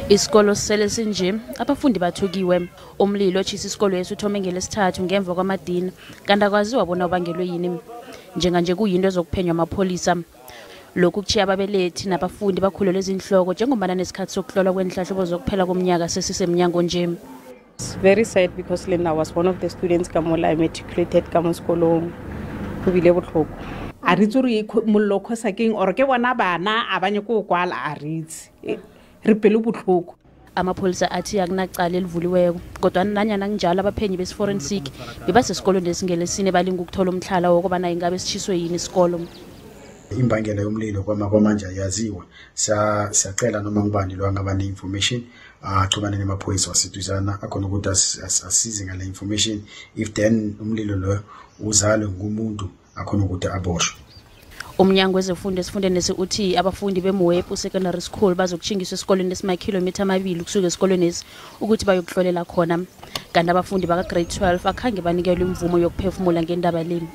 Isikolo sele sinje abafundi bathukiwe. Umlilo otshisa isikolo esuthome ngelesithathu ngemva kwamadina kanti akwaziwa bona ubangelwe yini. Njenganje kuyinto ezokuphenywa amapholisa. Lokhu kutjhiya ababelethi nabafundi bakhulelwe ezinhloko njengombana nesikhathi sokuhlolwa kweenhlahlubo zokuphela komnyaka sesiseMnyango nje. It's very sad because Lena was one of the students kamola I matriculated kamosekolong. Go bile botlhoko. A re tsuri mollo khosa keng or ke bona bana abanye ko kwala a ritse. Re pelo botlhoko. Amapholisa athi akunacala elivuliweko kodwana nanyana kunjalo abaphenyi besiforensic bebasesikolweni esingelesine balinga ukuthola umhlala wokubana ingabe sitshiswe yini isikolo. Imbangela yomlilo kwamanje yaziwa siyacela noma ngubani lo angaba ne-information axhumane nemaphoyisa waseduzana akhona ukuthi asize ngale information if then umlilo lo uzalwe ngumuntu akhona ukuthi aboshwe. UMnyango wezeFundo esifundenesi uthi abafundi beMwepu Secondary School bazokutshingiswa esikoleni esimakhilomitha 2 kusuka esikoleni esi ukuthi bayokuhlolela khona kanti abafundi baka grade 12 akhange banikelwe imvumo yokuphefumula ngendaba leni.